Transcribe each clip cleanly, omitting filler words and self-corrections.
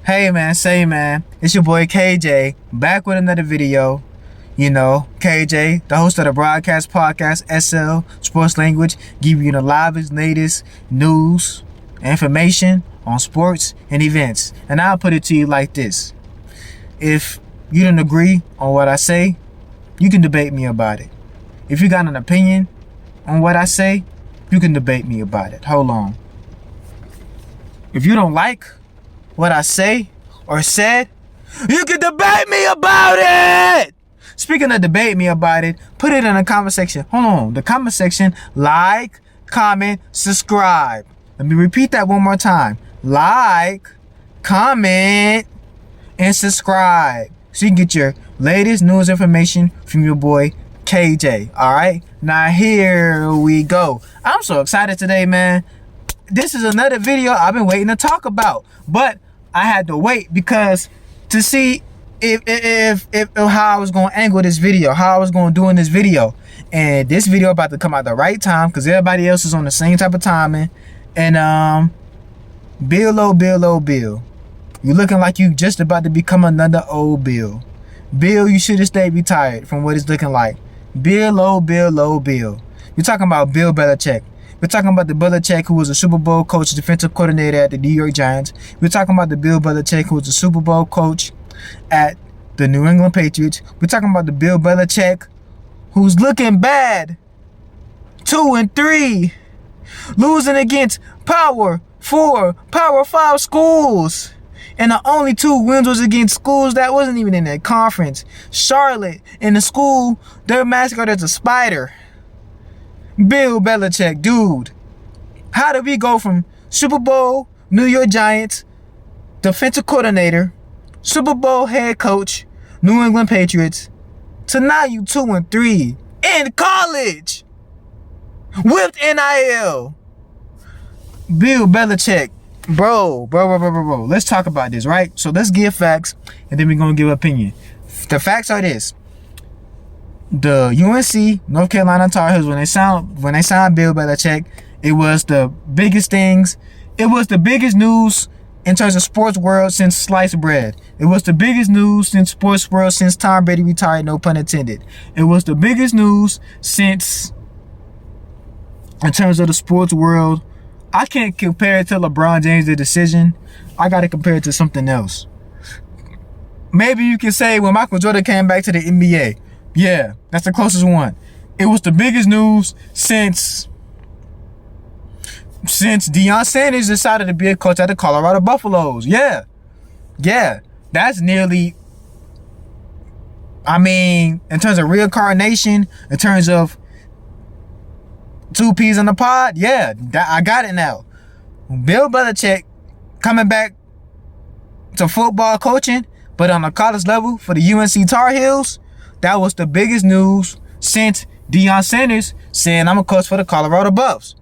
Hey man, say man, it's your boy KJ, back with another video. You know, KJ, the host of the broadcast podcast SL Sports Language, give you the livest, latest news, information on sports and events. And I'll put it to you like this. If you don't agree on what I say, you can debate me about it. If you got an opinion on what I say, you can debate me about it. Hold on. If you don't like what I say or said, you can debate me about it. Speaking of debate me about it, put it in the comment section. Hold on. The comment section, like, comment, subscribe. Let me repeat that one more time. Like, comment, and subscribe. So you can get your latest news information from your boy KJ. Alright? Now here we go. I'm so excited today, man. This is another video I've been waiting to talk about. But I had to wait because to see if how I was going to angle this video, how I was going to do in this video. And this video about to come out the right time because everybody else is on the same type of timing. And Bill. You looking like you just about to become another old Bill. Bill, you should have stayed retired from what it's looking like. Bill. You're talking about Bill Belichick. We're talking about the Belichick who was a Super Bowl coach, defensive coordinator at the New York Giants. We're talking about the Bill Belichick who was a Super Bowl coach at the New England Patriots. We're talking about the Bill Belichick who's looking bad. 2-3. Losing against Power 4, Power 5 schools. And the only 2 wins was against schools that wasn't even in that conference. Charlotte, in the school, their mascot is a spider. Bill Belichick, dude. How did we go from Super Bowl, New York Giants, defensive coordinator, Super Bowl head coach, New England Patriots, to now you 2-3 in college with NIL? Bill Belichick. Bro. Let's talk about this, right? So let's give facts and then we're going to give opinion. The facts are this. The UNC, North Carolina Tar Heels, when they signed Bill Belichick, it was the biggest things. It was the biggest news in terms of sports world since sliced bread. It was the biggest news since sports world since Tom Brady retired, no pun intended. It was the biggest news since, in terms of the sports world, I can't compare it to LeBron James' decision. I got to compare it to something else. Maybe you can say when Michael Jordan came back to the NBA. Yeah, that's the closest one. It was the biggest news since Deion Sanders decided to be a coach at the Colorado Buffaloes. Yeah, that's nearly, in terms of reincarnation, in terms of 2 peas in the pod, yeah, I got it now. Bill Belichick coming back to football coaching, but on a college level for the UNC Tar Heels, that was the biggest news since Deion Sanders saying I'm a coach for the Colorado Buffs.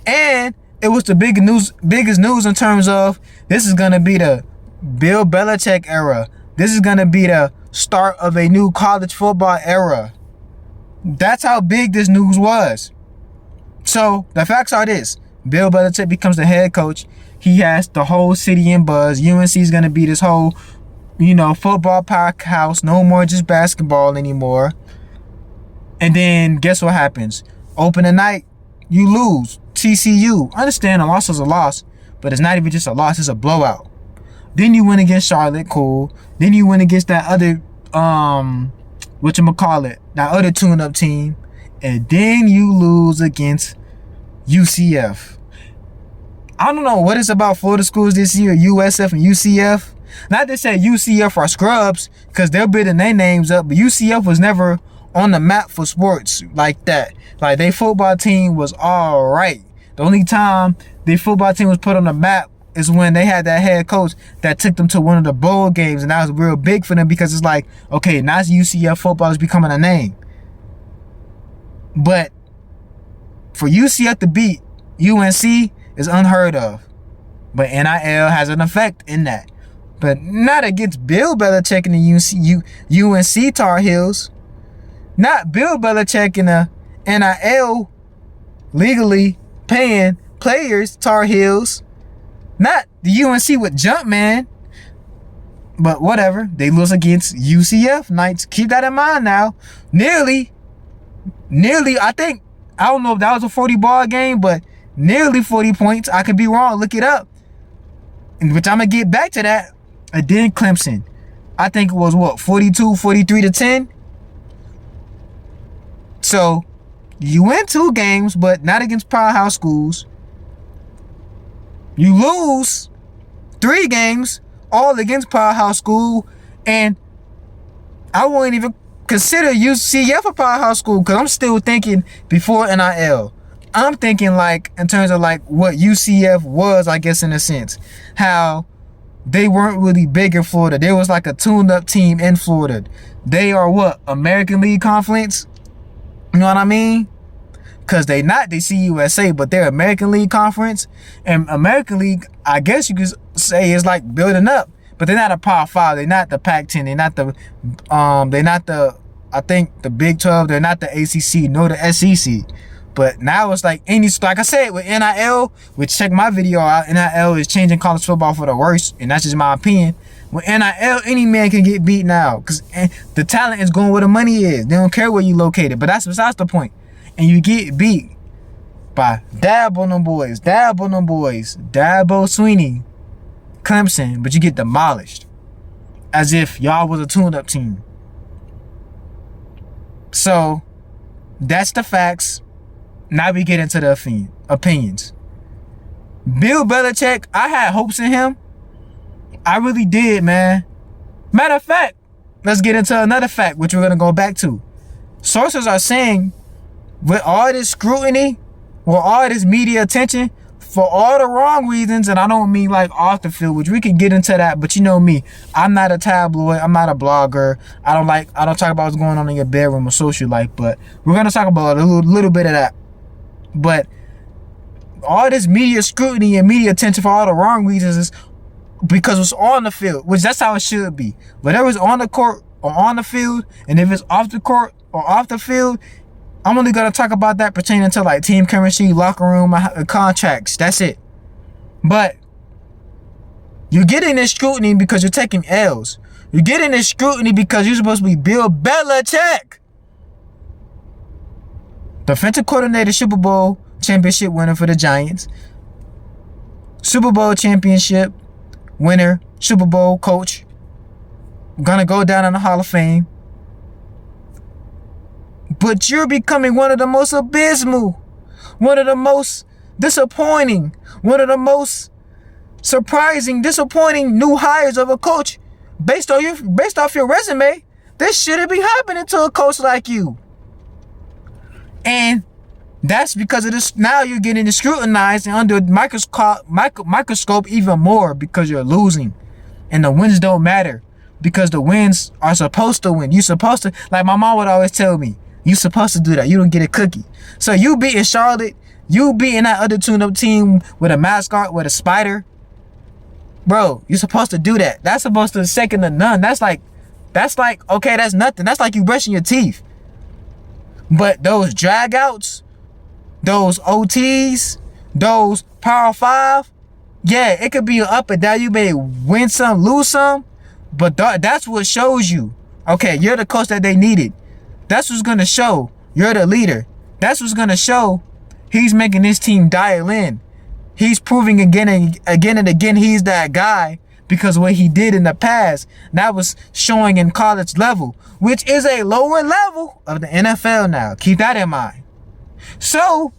And it was the biggest news in terms of this is going to be the Bill Belichick era. This is going to be the start of a new college football era. That's how big this news was. So the facts are this. Bill Belichick becomes the head coach. He has the whole city in buzz. UNC is going to be this whole, football powerhouse. No more just basketball anymore. And then guess what happens? Opening night, you lose. TCU. Understand a loss is a loss, but it's not even just a loss, it's a blowout. Then you win against Charlotte, cool. Then you win against that other, that other tune-up team. And then you lose against UCF. I don't know what it's about Florida schools this year, USF and UCF. Not to say UCF are scrubs, because they're building their names up, but UCF was never on the map for sports like that. Like, their football team was all right. The only time their football team was put on the map is when they had that head coach that took them to one of the bowl games, and that was real big for them because it's like, okay, now UCF football is becoming a name. But for UCF to beat UNC is unheard of. But NIL has an effect in that. But not against Bill Belichick and the UNC Tar Heels. Not Bill Belichick and the NIL legally paying players, Tar Heels. Not the UNC with Jumpman. But whatever. They lose against UCF Knights. Keep that in mind now. Nearly, I think, I don't know if that was a 40-ball game, but nearly 40 points. I could be wrong. Look it up. Which I'm going to get back to that. And then Clemson. I think it was, 43 to 10? So, you win 2 games, but not against powerhouse schools. You lose 3 games, all against powerhouse school, and I wouldn't even consider UCF a powerhouse school because I'm still thinking before NIL. I'm thinking like in terms of like what UCF was, I guess, in a sense. How they weren't really big in Florida. There was like a tuned-up team in Florida. They are what? American League Conference? You know what I mean? Because they CUSA, but they're American League Conference. And American League, I guess you could say, is like building up. But they're not a Power 5. They're not the Pac-10. They're not the, I think, the Big 12. They're not the ACC, nor the SEC. But now it's like like I said, with NIL, which check my video out, NIL is changing college football for the worse. And that's just my opinion. With NIL, any man can get beat now. Because the talent is going where the money is. They don't care where you located. But that's besides the point. And you get beat by Dabo Sweeney, Clemson, but you get demolished as if y'all was a tune-up team. So that's the facts. Now we get into the opinions. Bill Belichick, I had hopes in him. I really did, man. Matter of fact, let's get into another fact, which we're going to go back to. Sources are saying, with all this scrutiny, with all this media attention, for all the wrong reasons, and I don't mean like off the field, which we can get into that, but you know me, I'm not a tabloid, I'm not a blogger, I don't talk about what's going on in your bedroom or social life, but we're going to talk about a little bit of that. But all this media scrutiny and media attention for all the wrong reasons is because it's on the field, which that's how it should be. Whatever's on the court or on the field, and if it's off the court or off the field, I'm only going to talk about that pertaining to like team chemistry, locker room, contracts. That's it. But you're getting this scrutiny because you're taking L's. You're getting this scrutiny because you're supposed to be Bill Belichick. Defensive coordinator, Super Bowl championship winner for the Giants. Super Bowl championship winner, Super Bowl coach. Gonna go down in the Hall of Fame. But you're becoming one of the most abysmal, one of the most disappointing, one of the most surprising, disappointing new hires of a coach based off your resume. This shouldn't be happening to a coach like you. And that's because of this. Now you're getting scrutinized and under microscope even more because you're losing. And the wins don't matter because the wins are supposed to win. You're supposed to, like my mom would always tell me, you're supposed to do that. You don't get a cookie. So you beating Charlotte, you beating that other tune-up team with a mascot, with a spider. Bro, you're supposed to do that. That's supposed to second to none. That's like, okay, that's nothing. That's like you brushing your teeth. But those dragouts, those OTs, those Power 5, yeah, it could be an up and down. You may win some, lose some, but that's what shows you, okay, you're the coach that they needed. That's what's going to show you're the leader. That's what's going to show he's making this team dial in. He's proving again and again he's that guy because what he did in the past, that was showing in college level, which is a lower level of the NFL now. Keep that in mind. So,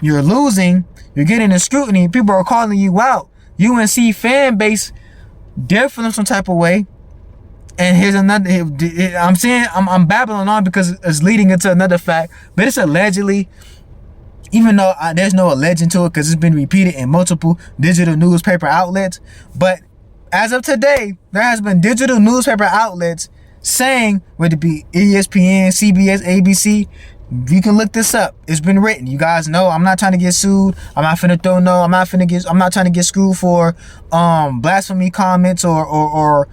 you're losing. You're getting the scrutiny. People are calling you out. UNC fan base, they're feeling some type of way. And here's another, I'm babbling on because it's leading into another fact, but it's allegedly, even though there's no alleging to it because it's been repeated in multiple digital newspaper outlets, but as of today, there has been digital newspaper outlets saying, whether it be ESPN, CBS, ABC, you can look this up. It's been written. You guys know I'm not trying to get sued. I'm not trying to get screwed for blasphemy comments or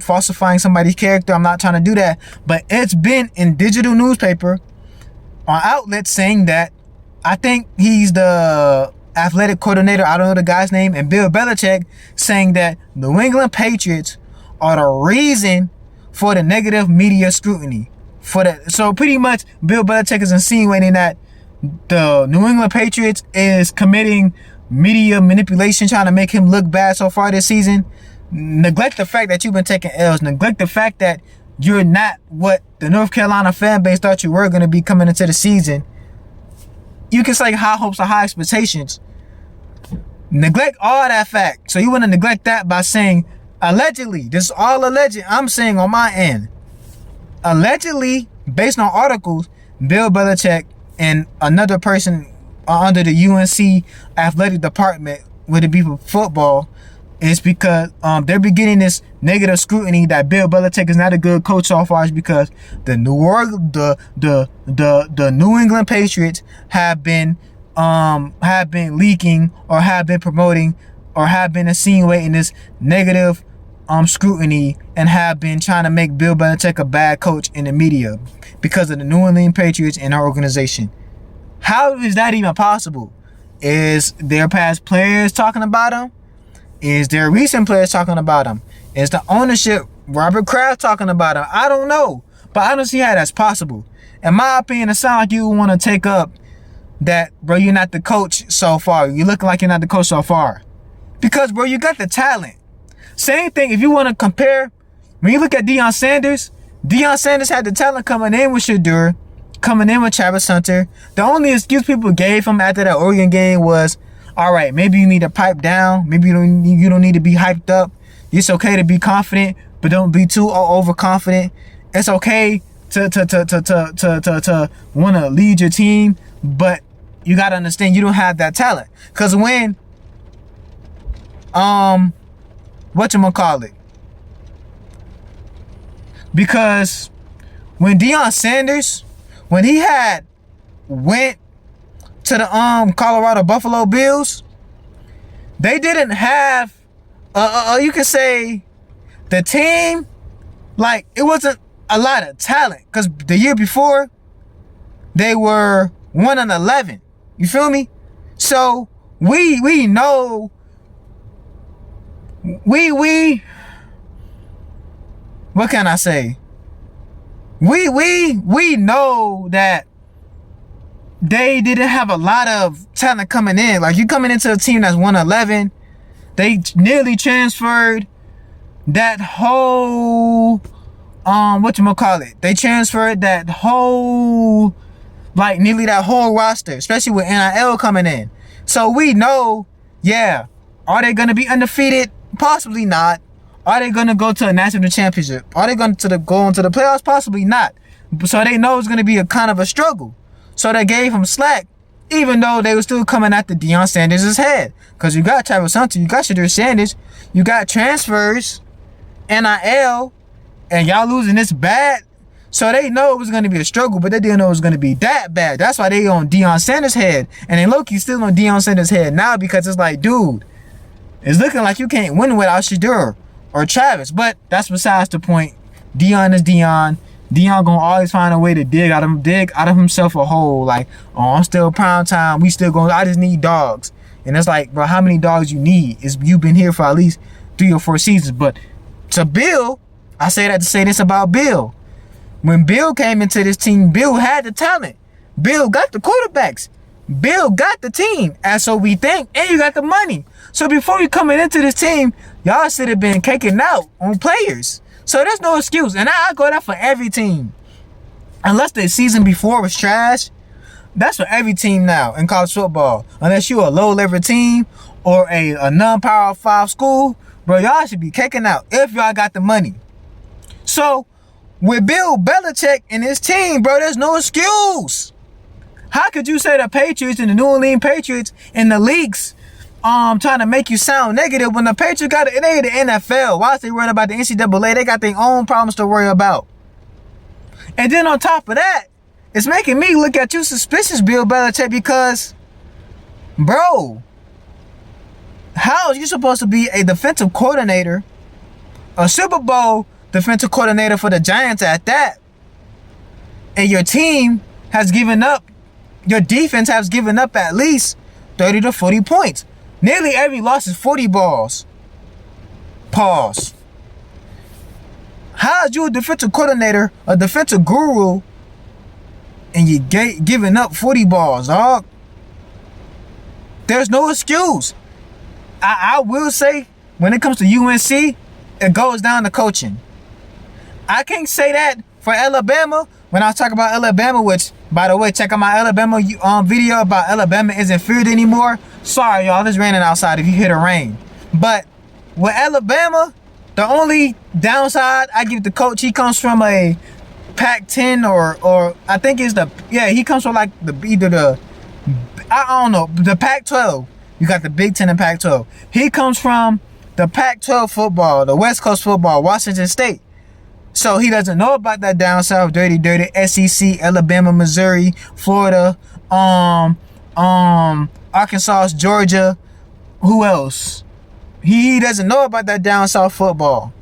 falsifying somebody's character. I'm not trying to do that, but it's been in digital newspaper on outlets saying that I think he's the athletic coordinator, I don't know the guy's name, and Bill Belichick saying that the New England Patriots are the reason for the negative media scrutiny. So pretty much Bill Belichick is insinuating that the New England Patriots is committing media manipulation, trying to make him look bad so far this season. Neglect the fact that you've been taking L's. Neglect the fact that you're not what the North Carolina fan base thought you were going to be coming into the season. You can say high hopes or high expectations. Neglect all that fact. So you want to neglect that by saying, allegedly, this is all alleged. I'm saying on my end, allegedly, based on articles, Bill Belichick and another person under the UNC athletic department, would it be for football, is because they're beginning this negative scrutiny that Bill Belichick is not a good coach so far, is because the New England Patriots have been leaking or have been promoting or have been insinuating this negative scrutiny and have been trying to make Bill Belichick a bad coach in the media because of the New England Patriots and our organization. How is that even possible? Is their past players talking about him? Is there recent players talking about him? Is the ownership, Robert Kraft, talking about him? I don't know, but I don't see how that's possible. In my opinion, it sounds like you want to take up that, bro, you're not the coach so far. You're looking like you're not the coach so far. Because, bro, you got the talent. Same thing, if you want to compare, when you look at Deion Sanders had the talent coming in with Shedeur, coming in with Travis Hunter. The only excuse people gave him after that Oregon game was, all right, maybe you need to pipe down. Maybe you don't need to be hyped up. It's okay to be confident, but don't be too overconfident. It's okay to want to lead your team, but you got to understand you don't have that talent. Because when, because when Deion Sanders, when he had went to the Colorado Buffalo Bills, they didn't have you can say the team, like, it wasn't a lot of talent, because the year before they were 1-11. You feel me? So we know we what can I say? We know that they didn't have a lot of talent coming in. Like, you coming into a team that's 1-11, they nearly transferred that whole they transferred that whole, like, nearly that whole roster, especially with NIL coming in. So we know, yeah, are they gonna be undefeated? Possibly not. Are they gonna go to a national championship? Are they going to go into the playoffs? Possibly not. So they know it's gonna be a kind of a struggle. So they gave him slack, even though they were still coming after Deion Sanders' head. Because you got Travis Hunter, you got Shedeur Sanders, you got transfers, NIL, and y'all losing this bad. So they know it was going to be a struggle, but they didn't know it was going to be that bad. That's why they on Deion Sanders' head. And then Loki still on Deion Sanders' head now, because it's like, dude, it's looking like you can't win without Shedeur or Travis. But that's besides the point. Deion is Deion. Deion gonna always find a way to dig out of himself a hole. Like, oh, I'm still prime time. We still going. I just need dogs. And it's like, bro, how many dogs you need? You've been here for at least 3 or 4 seasons. But to Bill, I say that to say this about Bill. When Bill came into this team, Bill had the talent. Bill got the quarterbacks. Bill got the team. And so we think, and you got the money. So before you coming into this team, y'all should have been caking out on players. So there's no excuse. And I go that for every team. Unless the season before was trash, that's for every team now in college football. Unless you're a low-level team or a non-power 5 school, bro, y'all should be caking out if y'all got the money. So with Bill Belichick and his team, bro, there's no excuse. How could you say the Patriots and the New Orleans Patriots and the leagues trying to make you sound negative when the Patriots got it? They the NFL. Why is they worrying about the NCAA? They got their own problems to worry about. And then on top of that, it's making me look at you suspicious, Bill Belichick, because, bro, how are you supposed to be a defensive coordinator, a Super Bowl defensive coordinator for the Giants at that, and your team has given up, your defense has given up at least 30 to 40 points. Nearly every loss is 40 balls. Pause. How is you a defensive coordinator, a defensive guru, and you giving up 40 balls, dog? There's no excuse. I will say, when it comes to UNC, it goes down to coaching. I can't say that for Alabama. When I talk about Alabama, which, by the way, check out my Alabama video about Alabama isn't feared anymore. Sorry, y'all, it's raining outside if you hear the rain. But with Alabama, the only downside I give the coach, he comes from a Pac-10 or I think it's he comes from like the Pac-12. You got the Big Ten and Pac-12. He comes from the Pac-12 football, the West Coast football, Washington State. So he doesn't know about that down south, dirty SEC, Alabama, Missouri, Florida, Arkansas, Georgia. Who else? He doesn't know about that down south football.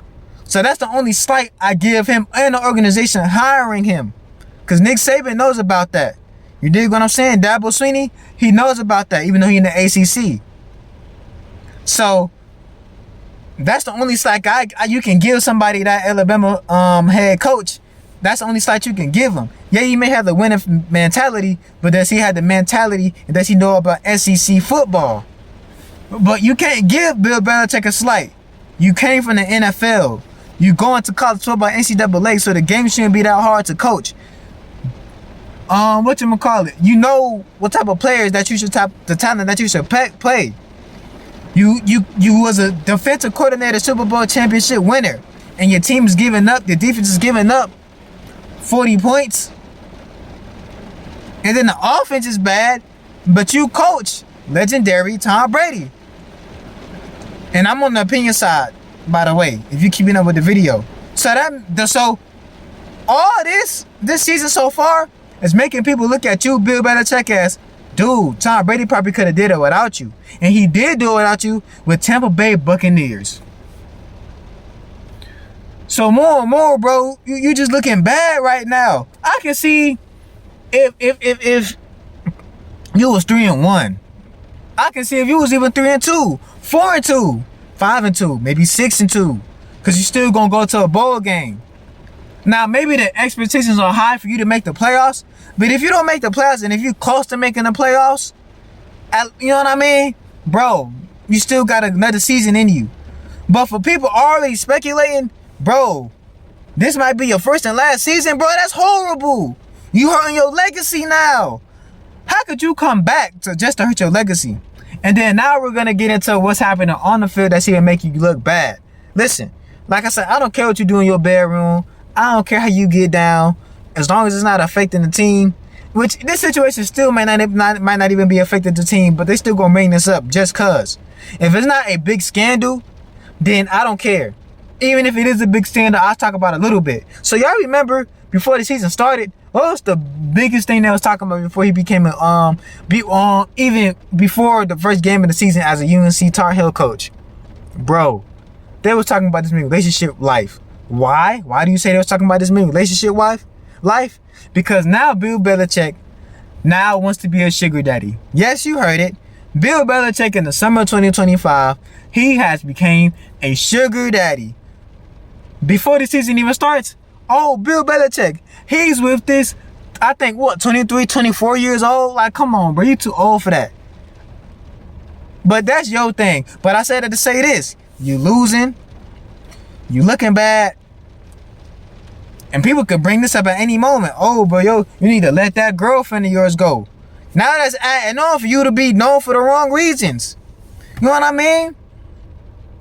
So that's the only slight I give him and the organization hiring him. Because Nick Saban knows about that. You dig what I'm saying? Dabo Swinney, he knows about that, even though he's in the ACC. So that's the only slight you can give somebody that Alabama head coach. That's the only slight you can give him. Yeah, he may have the winning mentality, but does he have the mentality and does he know about SEC football? But you can't give Bill Belichick a slight. You came from the NFL. You go into college football, NCAA, so the game shouldn't be that hard to coach. Whatchamacallit? You know what type of players that you should the talent that you should play. You was a defensive coordinator, Super Bowl championship winner, and your team is giving up, your defense is giving up 40 points. And then the offense is bad, but you coach legendary Tom Brady. And I'm on the opinion side, by the way, if you're keeping up with the video. So all this season so far is making people look at you, Bill Belichick, as, dude, Tom Brady probably could have did it without you. And he did do it without you with Tampa Bay Buccaneers. So more and more, bro, you just looking bad right now. I can see if you was 3-1. I can see if you was even 3-2, 4-2, 5-2, maybe 6-2. Because you still gonna go to a bowl game. Now, maybe the expectations are high for you to make the playoffs, but if you don't make the playoffs and if you're close to making the playoffs, you know what I mean? Bro, you still got another season in you. But for people already speculating, bro, this might be your first and last season, bro. That's horrible. You hurting your legacy now. How could you come back to hurt your legacy? And then now we're going to get into what's happening on the field that's here to make you look bad. Listen, like I said, I don't care what you do in your bedroom. I don't care how you get down, as long as it's not affecting the team. Which this situation still might not even be affecting the team, but they still gonna bring this up just cause. If it's not a big scandal, then I don't care. Even if it is a big scandal, I'll talk about it a little bit. So y'all remember before the season started, what was the biggest thing they was talking about before he became even before the first game of the season as a UNC Tar Heel coach? Bro, they was talking about this relationship life. Why? Why do you say they was talking about this relationship life? Because now Bill Belichick now wants to be a sugar daddy. Yes, you heard it. Bill Belichick in the summer of 2025, he has became a sugar daddy. Before the season even starts, Bill Belichick, he's with this, I think, 23, 24 years old? Like, come on, bro, you too old for that. But that's your thing. But I said it to say this. You losing. You looking bad. And people could bring this up at any moment. Oh, bro, you need to let that girlfriend of yours go. Now that's adding on for you to be known for the wrong reasons. You know what I mean?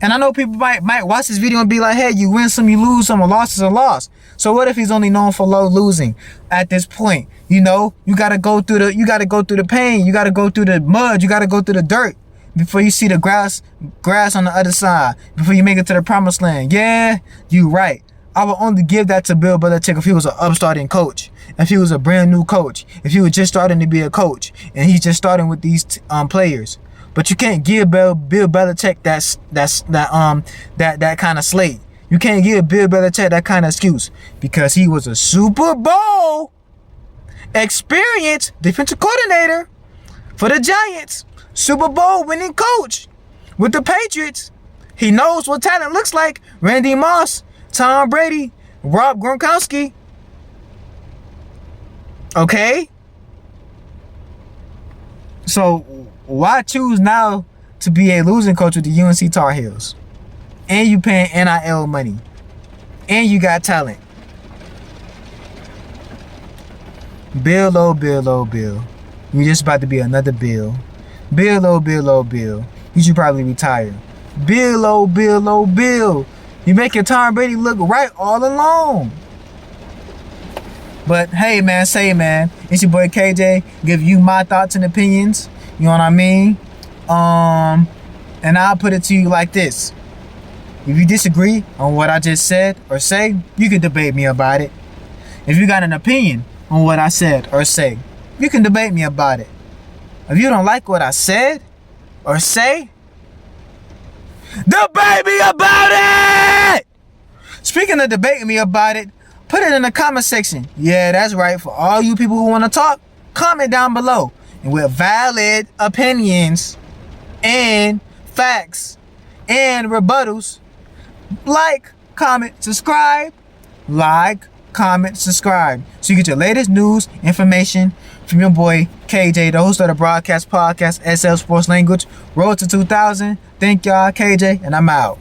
And I know people might watch this video and be like, hey, you win some, you lose some, a loss is a loss. So what if he's only known for losing at this point? You know, you gotta go through the pain, you gotta go through the mud, you gotta go through the dirt before you see the grass on the other side, before you make it to the promised land. Yeah, you right. I would only give that to Bill Belichick if he was an upstarting coach, if he was a brand new coach, if he was just starting to be a coach, and he's just starting with these players. But you can't give Bill Belichick that kind of slate. You can't give Bill Belichick that kind of excuse because he was a Super Bowl experienced defensive coordinator for the Giants. Super Bowl winning coach with the Patriots. He knows what talent looks like. Randy Moss, Tom Brady, Rob Gronkowski. Okay? So why choose now to be a losing coach with the UNC Tar Heels? And you paying NIL money. And you got talent. Bill, oh Bill, oh Bill. You just about to be another Bill. Bill, oh Bill, oh Bill. You should probably retire. Bill, oh Bill, oh Bill. You making Tom Brady look right all along. But hey man, it's your boy KJ. Give you my thoughts and opinions. You know what I mean? And I'll put it to you like this. If you disagree on what I just said or say, you can debate me about it. If you got an opinion on what I said or say, you can debate me about it. If you don't like what I said or say, debate me about it! Speaking of debating me about it, put it in the comment section. Yeah, that's right. For all you people who want to talk, comment down below. And with valid opinions and facts and rebuttals, like, comment, subscribe. Like, comment, subscribe. So you get your latest news, information from your boy KJ, the host of the Broadcast Podcast, SL Sports Language. Road to 2000. Thank y'all, KJ, and I'm out.